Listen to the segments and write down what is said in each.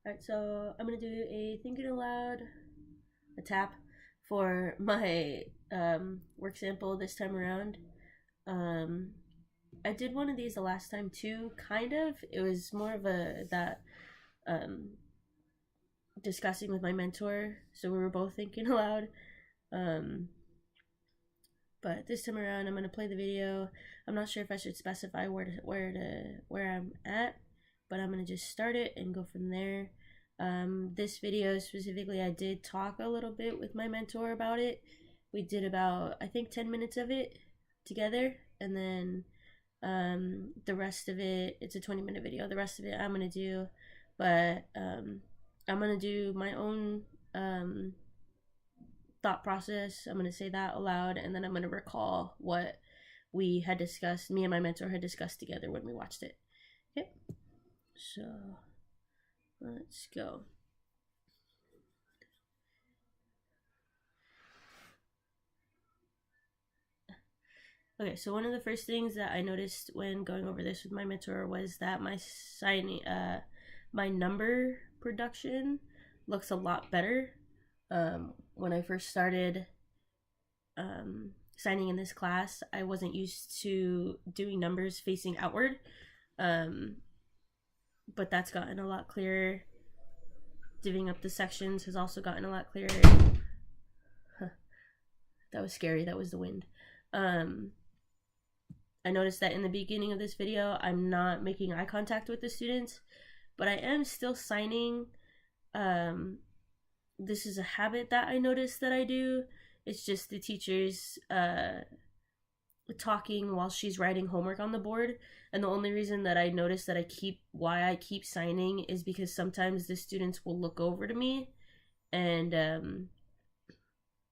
Alright, so I'm gonna do a thinking aloud, a tap for my work sample this time around. Um, I did one of these the last time too, kind of. It was more of a that um, discussing with my mentor, so we were both thinking aloud. Um, but this time around, I'm gonna play the video. I'm not sure if I should specify where I'm at, but I'm gonna just start it and go from there. This video specifically, I did talk a little bit with my mentor about it. We did about, I think, 10 minutes of it together, and then the rest of it, it's a 20-minute video. The rest of it I'm gonna do, but I'm gonna do my own thought process. I'm gonna say that aloud, and then I'm gonna recall what we had discussed, me and my mentor had discussed together when we watched it. Okay, so let's go. Okay, so one of the first things that I noticed when going over this with my mentor was that my number production looks a lot better. When I first started signing in this class, I wasn't used to doing numbers facing outward, um, but that's gotten a lot clearer. Divvying up the sections has also gotten a lot clearer. Huh, that was scary. That was the wind. I noticed that in the beginning of this video, I'm not making eye contact with the students, but I am still signing. This is a habit that I noticed that I do. It's just the teacher's talking while she's writing homework on the board. And the only reason that I notice that why I keep signing is because sometimes the students will look over to me, and I'm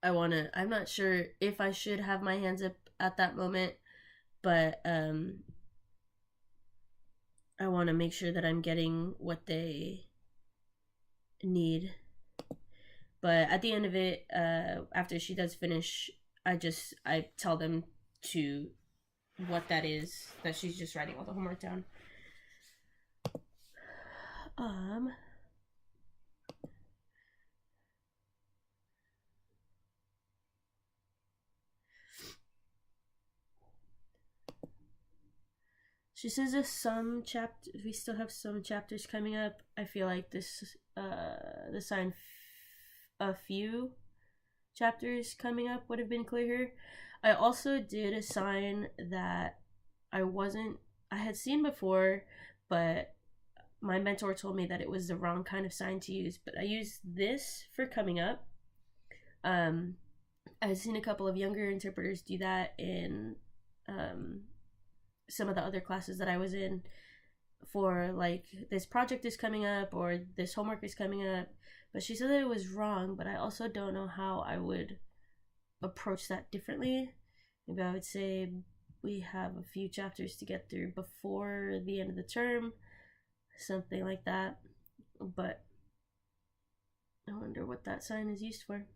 not sure if I should have my hands up at that moment, but I want to make sure that I'm getting what they need. But at the end of it, after she does finish, I tell them to what that is, that she's just writing all the homework down. She says we still have some chapters coming up. I feel like the sign a few chapters coming up would have been clearer. I also did a sign that I had seen before, but my mentor told me that it was the wrong kind of sign to use, but I used this for coming up. I've seen a couple of younger interpreters do that in some of the other classes that I was in, for like, this project is coming up or this homework is coming up, but she said that it was wrong, but I also don't know how I would approach that differently. Maybe I would say we have a few chapters to get through before the end of the term, something like that. But I wonder what that sign is used for.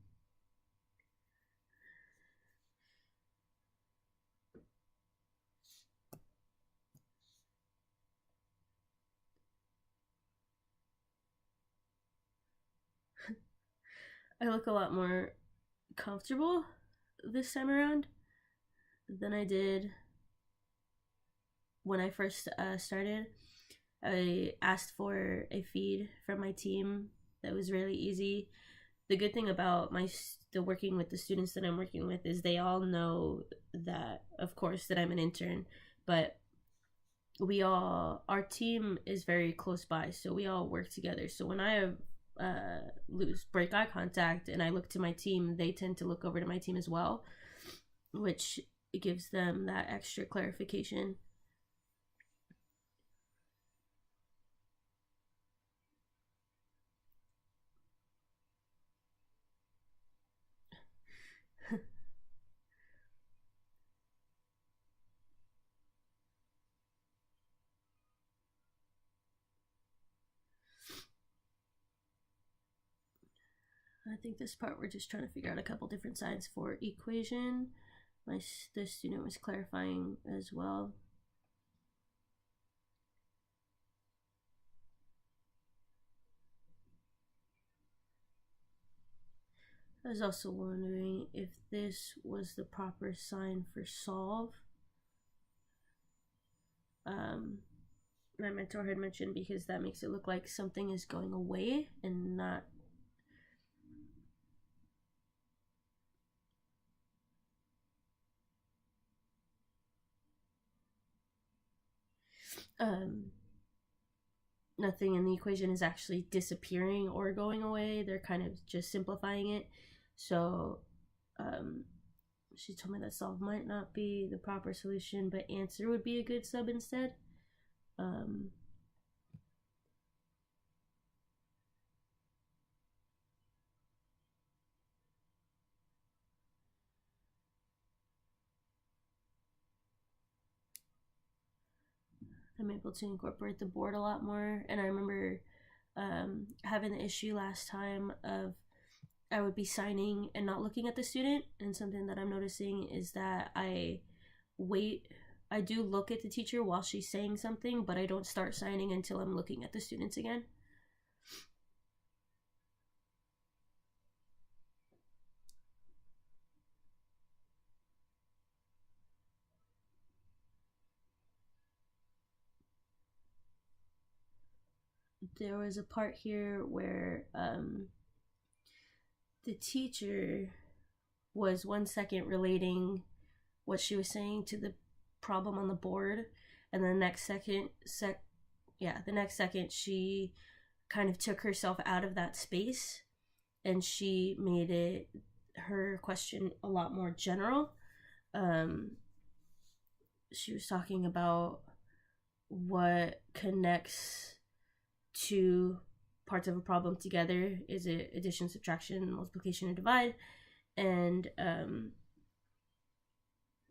I look a lot more comfortable this time around than I did when I first started. I asked for a feed from my team that was really easy. The good thing about the working with the students that I'm working with is they all know that, of course, that I'm an intern, but our team is very close by, so we all work together. So when I break eye contact and I look to my team, they tend to look over to my team as well, which gives them that extra clarification. I think this part we're just trying to figure out a couple different signs for equation. The student was clarifying as well. I was also wondering if this was the proper sign for solve. My mentor had mentioned, because that makes it look like something is going away and not. Nothing in the equation is actually disappearing or going away. They're kind of just simplifying it. So she told me that solve might not be the proper solution, but answer would be a good sub instead. I'm able to incorporate the board a lot more. And I remember having the issue last time of I would be signing and not looking at the student. And something that I'm noticing is that I do look at the teacher while she's saying something, but I don't start signing until I'm looking at the students again. There was a part here where the teacher was 1 second relating what she was saying to the problem on the board, and the next second she kind of took herself out of that space and she made her question a lot more general. She was talking about what connects two parts of a problem together. Is it addition, subtraction, multiplication, and divide? And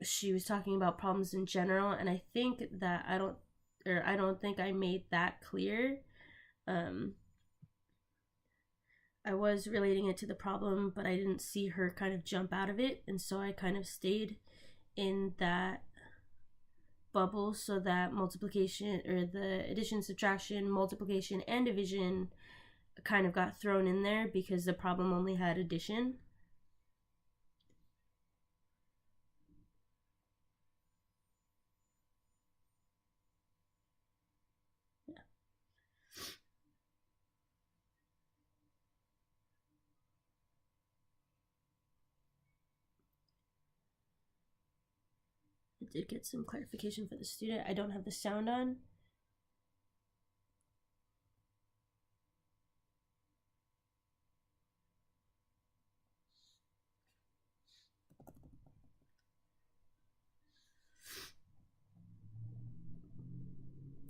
she was talking about problems in general, and I think that I don't think I made that clear. I was relating it to the problem, but I didn't see her kind of jump out of it, and so I kind of stayed in that bubble, so that multiplication, or the addition, subtraction, multiplication, and division kind of got thrown in there because the problem only had addition. I did get some clarification for the student. I don't have the sound on.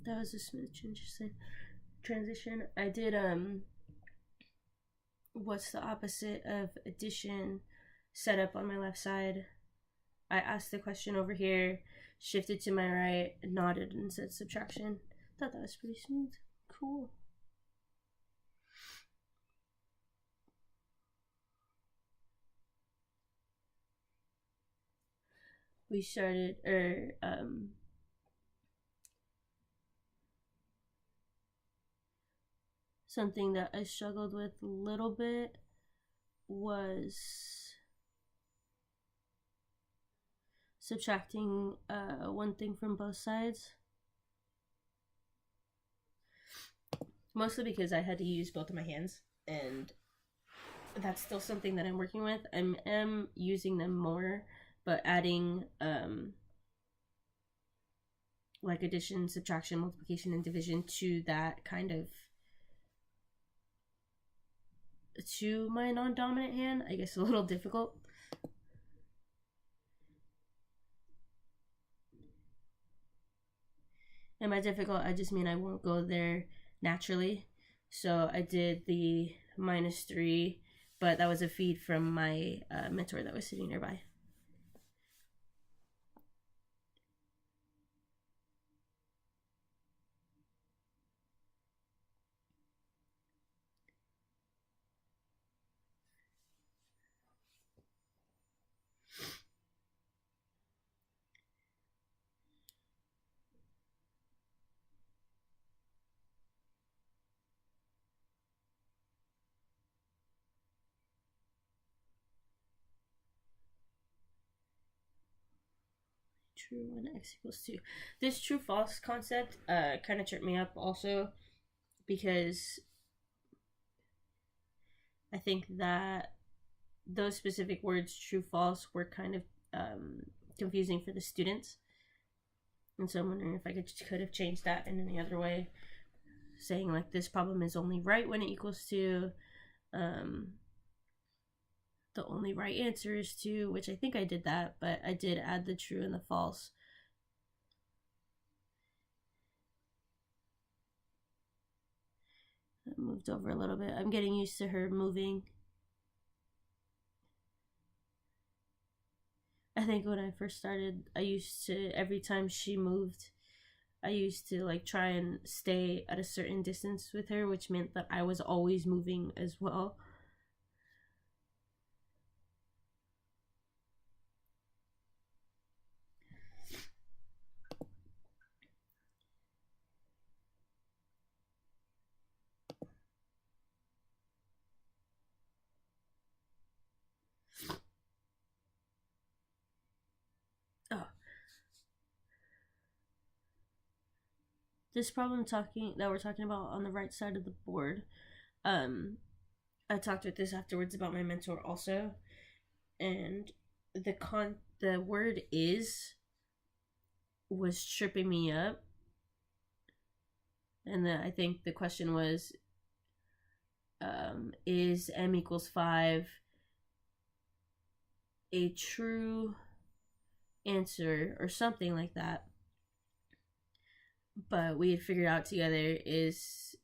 That was a smooth transition. I did what's the opposite of addition set up on my left side. I asked the question over here, shifted to my right, nodded, and said subtraction. Thought that was pretty smooth. Cool. We started, something that I struggled with a little bit was subtracting one thing from both sides. Mostly because I had to use both of my hands, and that's still something that I'm working with. I am using them more, but adding like addition, subtraction, multiplication, and division to that kind of to my non-dominant hand, I guess a little difficult. And by difficult, I just mean I won't go there naturally. So I did the -3, but that was a feed from my mentor that was sitting nearby. true when x equals 2. This true false concept kind of tripped me up also, because I think that those specific words, true false, were kind of confusing for the students. And so I'm wondering if I could have changed that in any other way, saying like this problem is only right when it equals 2. The only right answer is 2, which I think I did that, but I did add the true and the false. I moved over a little bit. I'm getting used to her moving. I think when I first started, I used to, every time she moved, I used to like try and stay at a certain distance with her, which meant that I was always moving as well. Oh. This problem that we're talking about on the right side of the board, I talked with this afterwards about my mentor also, and the word is was tripping me up, and I think the question was, is m equals 5 a true answer or something like that. But we had figured out together is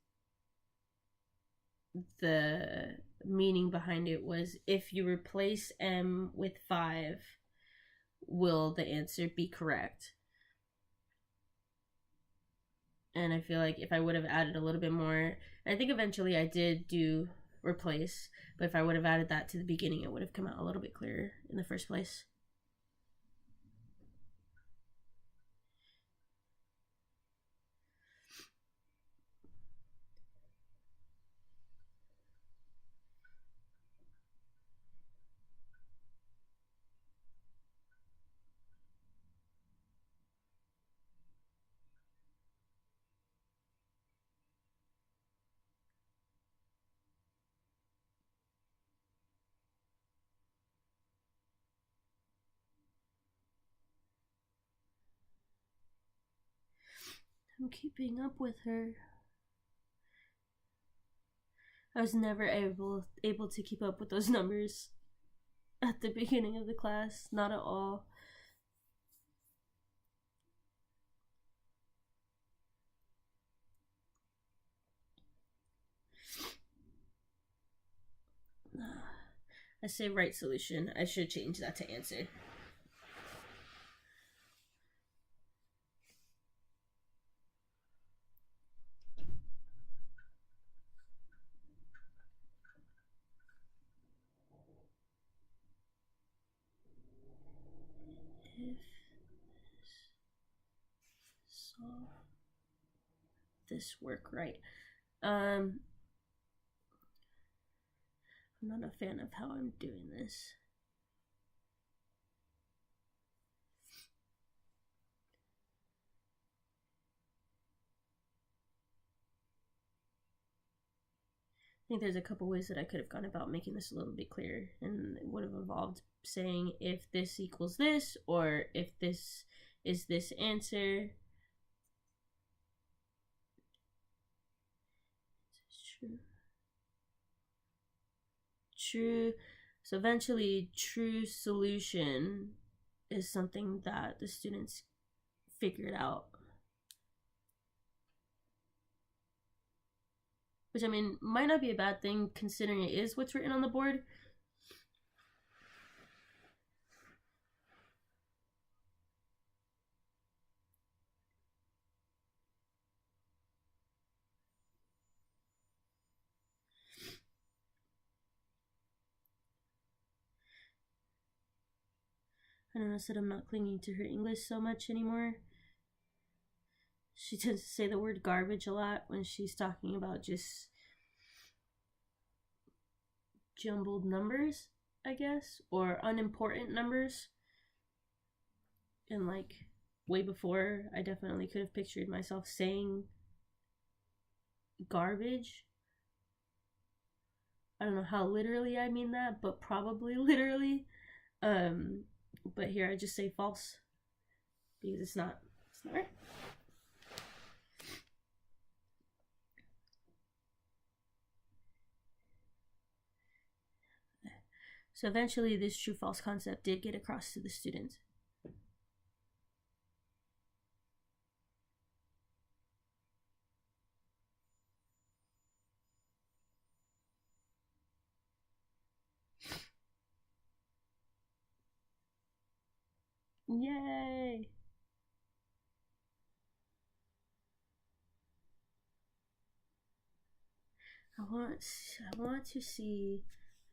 the meaning behind it was, if you replace m with 5, will the answer be correct? And I feel like if I would have added a little bit more, I think eventually I did do replace, but if I would have added that to the beginning, it would have come out a little bit clearer in the first place. I'm keeping up with her. I was never able to keep up with those numbers at the beginning of the class, not at all. I say right solution. I should change that to answer. If solve this work right. I'm not a fan of how I'm doing this. I think there's a couple ways that I could have gone about making this a little bit clearer, and it would have involved saying if this equals this, or if this is this answer. True. True. So eventually, true solution is something that the students figured out. Which, I mean, might not be a bad thing considering it is what's written on the board. I noticed that I'm not clinging to her English so much anymore. She tends to say the word garbage a lot when she's talking about just jumbled numbers, I guess, or unimportant numbers. And like way before, I definitely could have pictured myself saying garbage. I don't know how literally I mean that, but probably literally. But here I just say false because it's not right. So eventually this true false concept did get across to the students. Yay! I want to see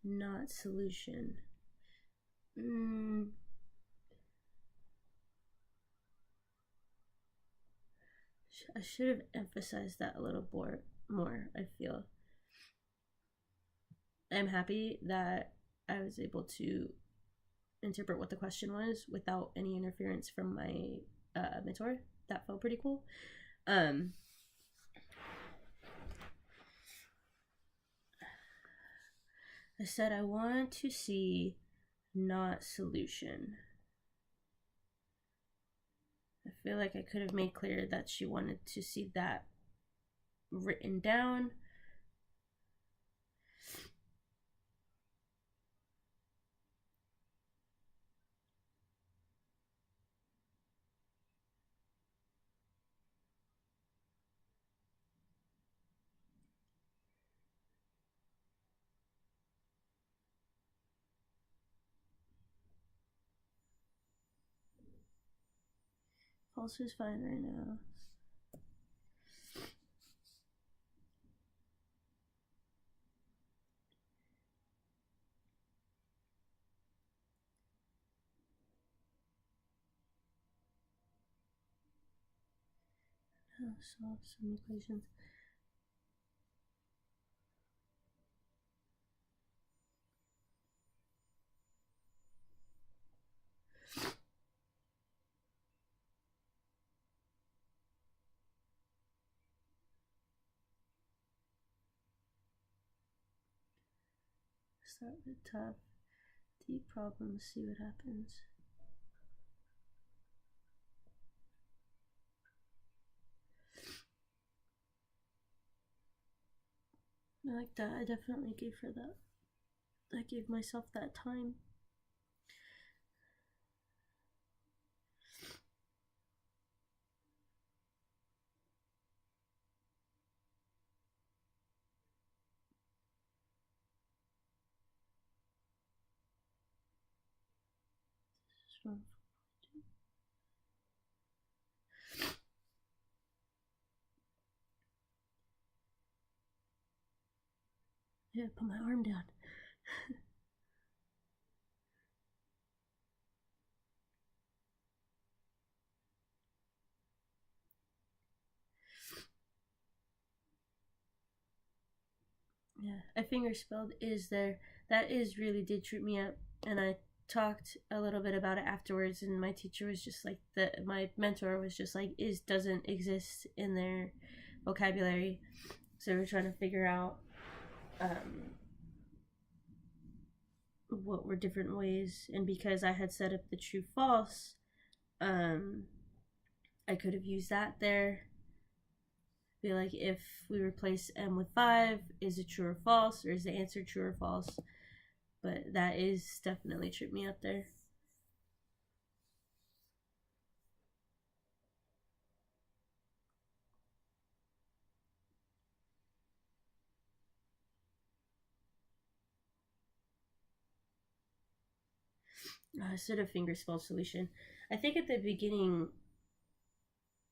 not solution. I should have emphasized that a little more, I feel. I'm happy that I was able to interpret what the question was without any interference from my mentor. That felt pretty cool. I said I want to see not solution. I feel like I could have made clear that she wanted to see that written down. False is fine right now. Solve some equations. Start with tough, deep problems, see what happens. I like that. I definitely gave her that. I gave myself that time. Yeah, put my arm down. Yeah, I finger spelled is there. That is really did trip me up, and I talked a little bit about it afterwards, and my teacher was just like my mentor was just like is doesn't exist in their vocabulary, so we're trying to figure out what were different ways, and because I had set up the true false, I could have used that there. Be like, if we replace M with 5, is it true or false, or is the answer true or false? But that is definitely tripped me up there. Instead of finger spell solution, I think at the beginning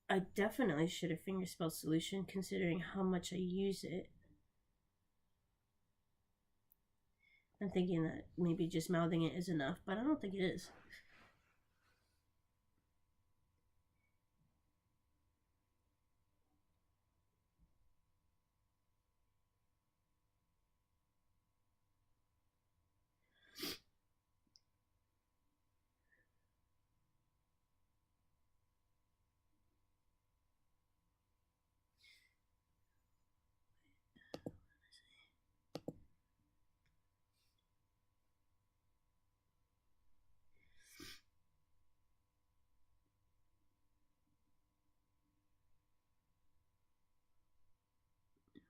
I definitely should have finger spelled solution considering how much I use it. I'm thinking that maybe just mouthing it is enough, but I don't think it is.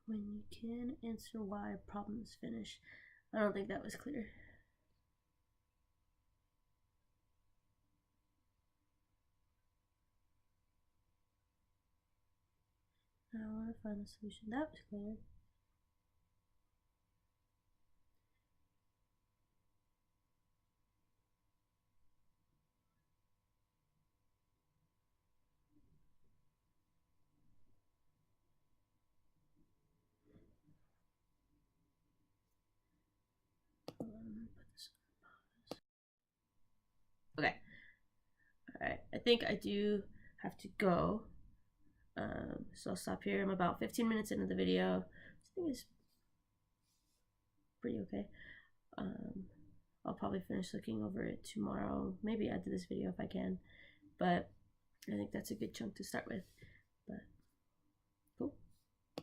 when you can answer why a problem is finished. I don't think that was clear. I want to find the solution. That was clear. Okay. Alright, I think I do have to go. So I'll stop here. I'm about 15 minutes into the video. I think it's pretty okay. I'll probably finish looking over it tomorrow. Maybe add to this video if I can. But I think that's a good chunk to start with.